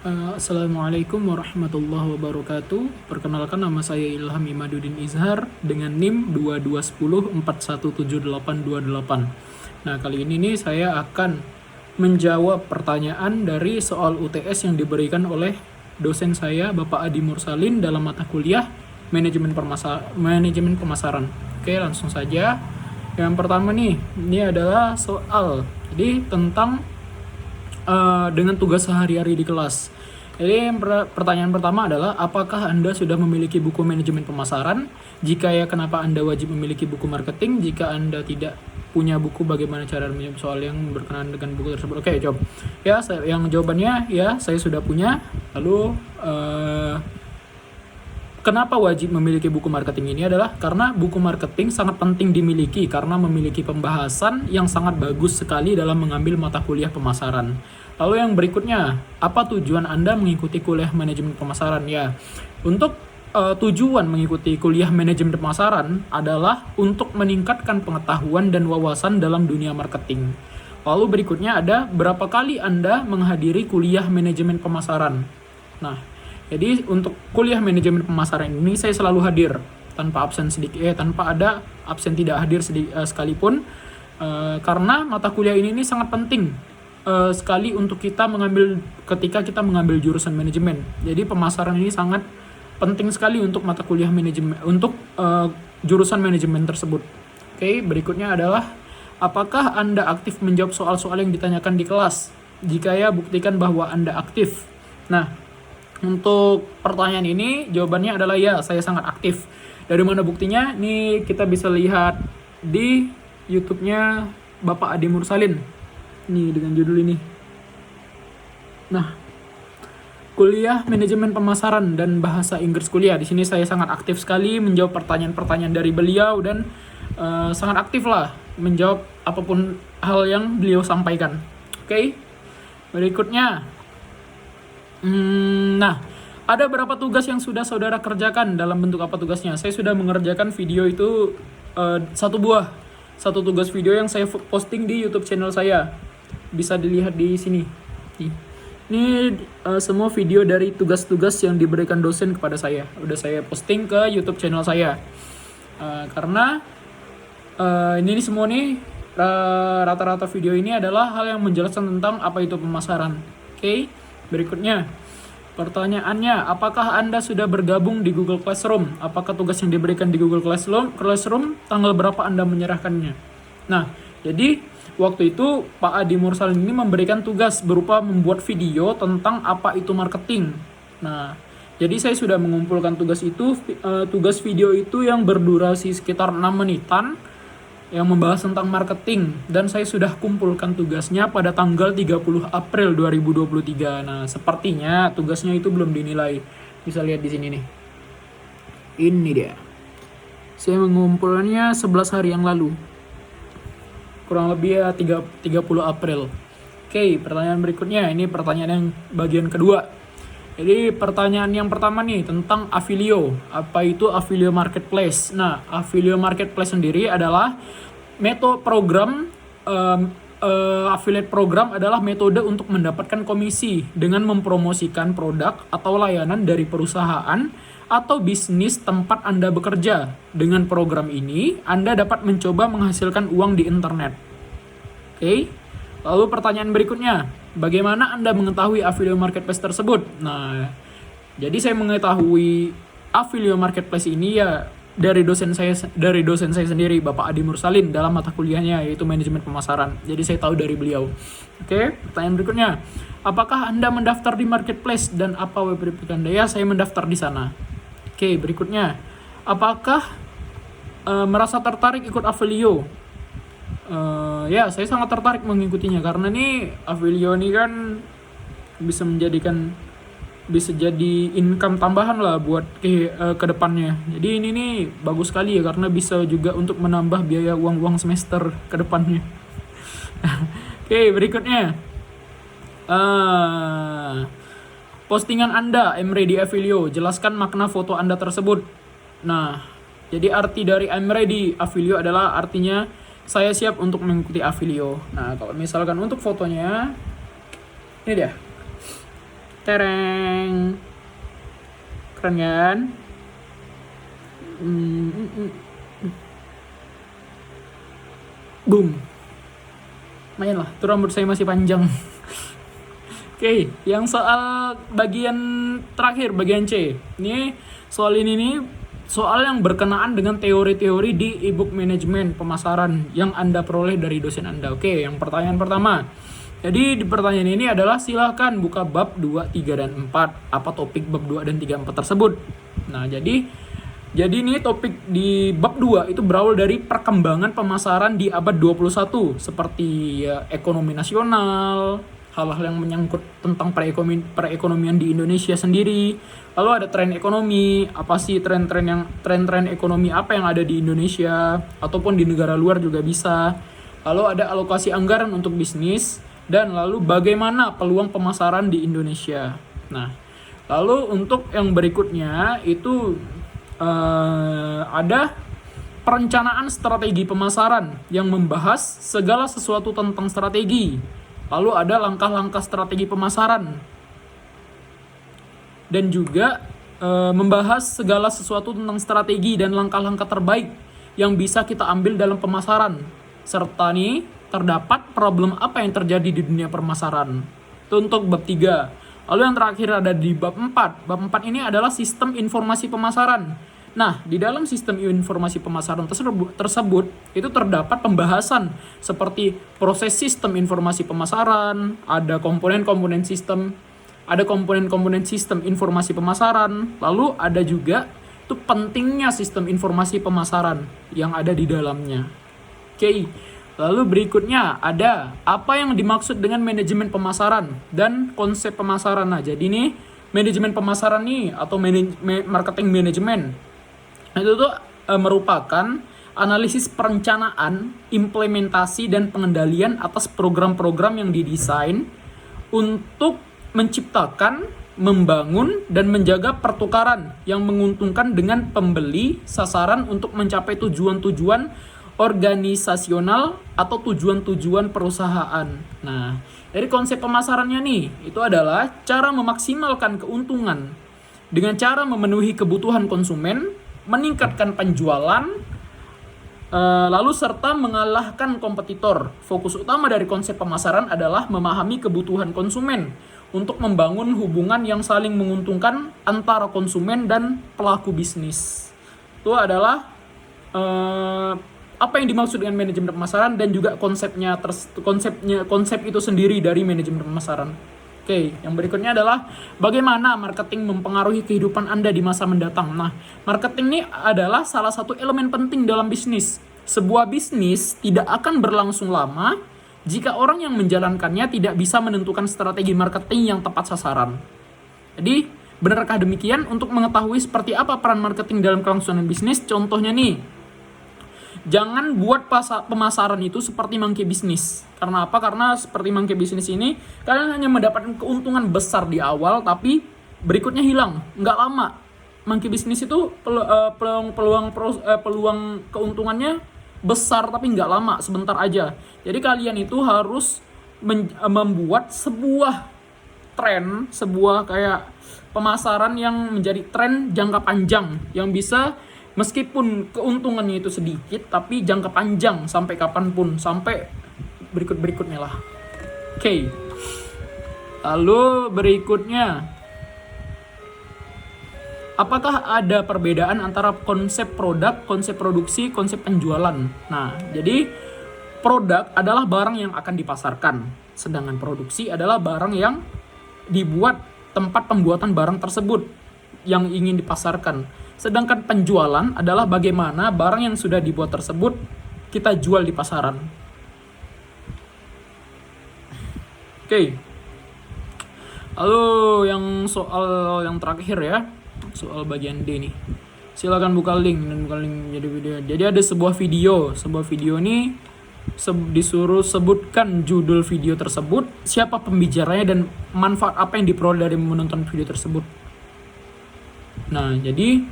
Assalamualaikum warahmatullahi wabarakatuh. Perkenalkan, nama saya Ilham Imaduddin Izhar dengan NIM 2210417828. Nah, kali ini nih saya akan menjawab pertanyaan dari soal UTS yang diberikan oleh dosen saya, Bapak Adi Mursalin, dalam mata kuliah Manajemen Pemasaran. Oke, langsung saja. Yang pertama nih, ini adalah soal jadi tentang dengan tugas sehari-hari di kelas. Jadi pertanyaan pertama adalah, apakah Anda sudah memiliki buku manajemen pemasaran? Jika ya, kenapa Anda wajib memiliki buku marketing? Jika Anda tidak punya buku, bagaimana cara menjawab soal yang berkenaan dengan buku tersebut? Oke, jawab. Ya, yang jawabannya ya, saya sudah punya. Lalu kenapa wajib memiliki buku marketing ini adalah karena buku marketing sangat penting dimiliki karena memiliki pembahasan yang sangat bagus sekali dalam mengambil mata kuliah pemasaran. Lalu yang berikutnya, apa tujuan Anda mengikuti kuliah manajemen pemasaran? Ya, untuk tujuan mengikuti kuliah manajemen pemasaran adalah untuk meningkatkan pengetahuan dan wawasan dalam dunia marketing. Lalu berikutnya ada, berapa kali Anda menghadiri kuliah manajemen pemasaran? Nah, jadi untuk kuliah manajemen pemasaran ini saya selalu hadir tanpa absen tanpa ada absen tidak hadir sekalipun, karena mata kuliah ini sangat penting sekali untuk ketika kita mengambil jurusan manajemen. Jadi pemasaran ini sangat penting sekali untuk mata kuliah manajemen, untuk jurusan manajemen tersebut. Oke, berikutnya adalah, apakah Anda aktif menjawab soal-soal yang ditanyakan di kelas? Jika ya, buktikan bahwa Anda aktif. Nah, untuk pertanyaan ini jawabannya adalah ya, saya sangat aktif. Dari mana buktinya? Nih, kita bisa lihat di YouTube-nya Bapak Adi Mursalin. Nih, dengan judul ini. Nah, kuliah manajemen pemasaran dan bahasa Inggris kuliah. Di sini saya sangat aktif sekali menjawab pertanyaan-pertanyaan dari beliau dan sangat aktif lah menjawab apapun hal yang beliau sampaikan. Oke. Berikutnya. Nah, ada berapa tugas yang sudah saudara kerjakan? Dalam bentuk apa tugasnya? Saya sudah mengerjakan video itu satu tugas video yang saya posting di YouTube channel saya. Bisa dilihat di sini. Ini semua video dari tugas-tugas yang diberikan dosen kepada saya. Udah saya posting ke YouTube channel saya. Karena ini semua nih rata-rata video ini adalah hal yang menjelaskan tentang apa itu pemasaran. Oke. Berikutnya, pertanyaannya, apakah Anda sudah bergabung di Google Classroom? Apakah tugas yang diberikan di Google Classroom tanggal berapa Anda menyerahkannya? Nah, jadi waktu itu Pak Adi Mursalin ini memberikan tugas berupa membuat video tentang apa itu marketing. Nah, jadi saya sudah mengumpulkan tugas video itu yang berdurasi sekitar 6 menitan yang membahas tentang marketing, dan saya sudah kumpulkan tugasnya pada tanggal 30 April 2023. Nah, sepertinya tugasnya itu belum dinilai. Bisa lihat di sini nih. Ini dia. Saya mengumpulkannya 11 hari yang lalu. Kurang lebih ya 30 April. Oke, pertanyaan berikutnya. Ini pertanyaan yang bagian kedua. Jadi pertanyaan yang pertama nih tentang Affilio. Apa itu Affilio Marketplace? Nah, Affilio Marketplace sendiri adalah affiliate program adalah metode untuk mendapatkan komisi dengan mempromosikan produk atau layanan dari perusahaan atau bisnis tempat Anda bekerja. Dengan program ini, Anda dapat mencoba menghasilkan uang di internet. Oke. Lalu pertanyaan berikutnya, bagaimana Anda mengetahui Affiliate Marketplace tersebut? Nah, jadi saya mengetahui Affiliate Marketplace ini ya dari dosen saya sendiri, Bapak Adi Mursalin, dalam mata kuliahnya yaitu manajemen pemasaran. Jadi saya tahu dari beliau. Oke, pertanyaan berikutnya, apakah Anda mendaftar di Marketplace dan apa web Anda? Ya, saya mendaftar di sana. Oke, berikutnya, apakah merasa tertarik ikut Affilio? Ya, saya sangat tertarik mengikutinya karena nih Affilio ini kan bisa jadi income tambahan lah buat ke depannya. Jadi ini nih bagus sekali ya karena bisa juga untuk menambah biaya uang semester ke depannya. Oke, berikutnya. Postingan Anda, I'm ready Affilio. Jelaskan makna foto Anda tersebut. Nah, jadi arti dari I'm ready Affilio adalah artinya saya siap untuk mengikuti Affilio. Nah, kalau misalkan untuk fotonya, ini dia. Tereng. Keren kan? Boom. Lumayan lah, itu rambut saya masih panjang. Oke, yang soal bagian terakhir, bagian C. Ini soal ini nih, soal yang berkenaan dengan teori-teori di e-book manajemen pemasaran yang Anda peroleh dari dosen Anda. Oke, yang pertanyaan pertama. Jadi di pertanyaan ini adalah silakan buka bab 2, 3, dan 4. Apa topik bab 2 dan 3, 4 tersebut? Nah, jadi ini topik di bab 2 itu berawal dari perkembangan pemasaran di abad 21 seperti ya, ekonomi nasional, hal-hal yang menyangkut tentang perekonomian di Indonesia sendiri. Lalu ada tren ekonomi, apa sih tren-tren ekonomi apa yang ada di Indonesia ataupun di negara luar juga bisa. Lalu ada alokasi anggaran untuk bisnis dan lalu bagaimana peluang pemasaran di Indonesia. Nah, lalu untuk yang berikutnya itu ada perencanaan strategi pemasaran yang membahas segala sesuatu tentang strategi. Lalu ada langkah-langkah strategi pemasaran dan juga membahas segala sesuatu tentang strategi dan langkah-langkah terbaik yang bisa kita ambil dalam pemasaran. Serta nih terdapat problem apa yang terjadi di dunia pemasaran. Itu untuk bab 3. Lalu yang terakhir ada di bab 4. Bab 4 ini adalah sistem informasi pemasaran. Nah, di dalam sistem informasi pemasaran tersebut itu terdapat pembahasan seperti proses sistem informasi pemasaran, ada komponen-komponen sistem informasi pemasaran, lalu ada juga itu pentingnya sistem informasi pemasaran yang ada di dalamnya. Oke. Lalu berikutnya ada apa yang dimaksud dengan manajemen pemasaran dan konsep pemasaran. Nah, jadi nih manajemen pemasaran nih atau marketing manajemen itu tuh merupakan analisis perencanaan, implementasi dan pengendalian atas program-program yang didesain untuk menciptakan, membangun dan menjaga pertukaran yang menguntungkan dengan pembeli sasaran untuk mencapai tujuan-tujuan organisasional atau tujuan-tujuan perusahaan. Nah, dari konsep pemasarannya nih, itu adalah cara memaksimalkan keuntungan dengan cara memenuhi kebutuhan konsumen, meningkatkan penjualan, lalu serta mengalahkan kompetitor. Fokus utama dari konsep pemasaran adalah memahami kebutuhan konsumen untuk membangun hubungan yang saling menguntungkan antara konsumen dan pelaku bisnis. Itu adalah apa yang dimaksud dengan manajemen pemasaran dan juga konsep itu sendiri dari manajemen pemasaran. Oke, yang berikutnya adalah bagaimana marketing mempengaruhi kehidupan Anda di masa mendatang. Nah, marketing ini adalah salah satu elemen penting dalam bisnis. Sebuah bisnis tidak akan berlangsung lama jika orang yang menjalankannya tidak bisa menentukan strategi marketing yang tepat sasaran. Jadi, benarkah demikian? Untuk mengetahui seperti apa peran marketing dalam kelangsungan bisnis, contohnya nih, jangan buat pemasaran itu seperti monkey bisnis. Karena apa? Karena seperti monkey bisnis ini, kalian hanya mendapatkan keuntungan besar di awal, tapi berikutnya hilang. Nggak lama. Monkey bisnis itu peluang keuntungannya besar, tapi nggak lama, sebentar aja. Jadi kalian itu harus membuat sebuah tren, sebuah kayak pemasaran yang menjadi tren jangka panjang, yang bisa meskipun keuntungannya itu sedikit, tapi jangka panjang sampai kapanpun, sampai berikutnya lah. Oke. Lalu berikutnya, apakah ada perbedaan antara konsep produk, konsep produksi, konsep penjualan? Nah, jadi produk adalah barang yang akan dipasarkan, sedangkan produksi adalah barang yang dibuat tempat pembuatan barang tersebut yang ingin dipasarkan. Sedangkan penjualan adalah bagaimana barang yang sudah dibuat tersebut kita jual di pasaran. Oke. Lalu yang soal yang terakhir ya, soal bagian D nih. Silakan buka link jadi video. Jadi ada sebuah video ini disuruh sebutkan judul video tersebut, siapa pembicaranya dan manfaat apa yang diperoleh dari menonton video tersebut. Nah, jadi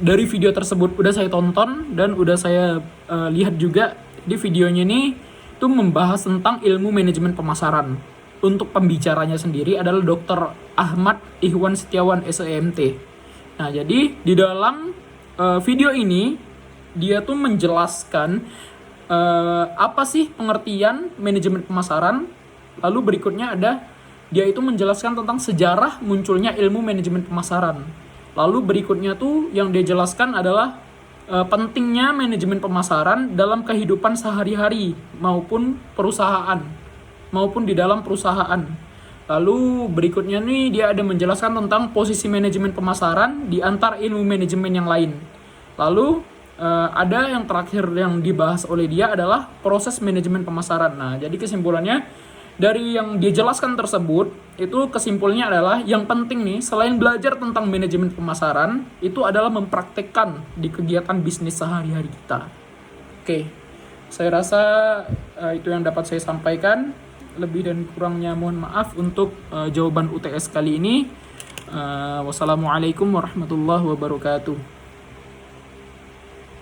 dari video tersebut udah saya tonton dan udah saya lihat juga di videonya ini tuh membahas tentang ilmu manajemen pemasaran. Untuk pembicaranya sendiri adalah Dr. Ahmad Ihwan Setiawan SEMT. Nah, jadi di dalam video ini dia tuh menjelaskan apa sih pengertian manajemen pemasaran. Lalu berikutnya ada dia itu menjelaskan tentang sejarah munculnya ilmu manajemen pemasaran. Lalu berikutnya tuh yang dia jelaskan adalah pentingnya manajemen pemasaran dalam kehidupan sehari-hari maupun perusahaan maupun di dalam perusahaan. Lalu berikutnya nih dia ada menjelaskan tentang posisi manajemen pemasaran di antar ilmu manajemen yang lain. Lalu ada yang terakhir yang dibahas oleh dia adalah proses manajemen pemasaran. Nah, jadi kesimpulannya dari yang dia jelaskan tersebut, itu kesimpulannya adalah yang penting nih, selain belajar tentang manajemen pemasaran, itu adalah mempraktekkan di kegiatan bisnis sehari-hari kita. Oke, saya rasa itu yang dapat saya sampaikan. Lebih dan kurangnya mohon maaf untuk jawaban UTS kali ini. Wassalamualaikum warahmatullahi wabarakatuh.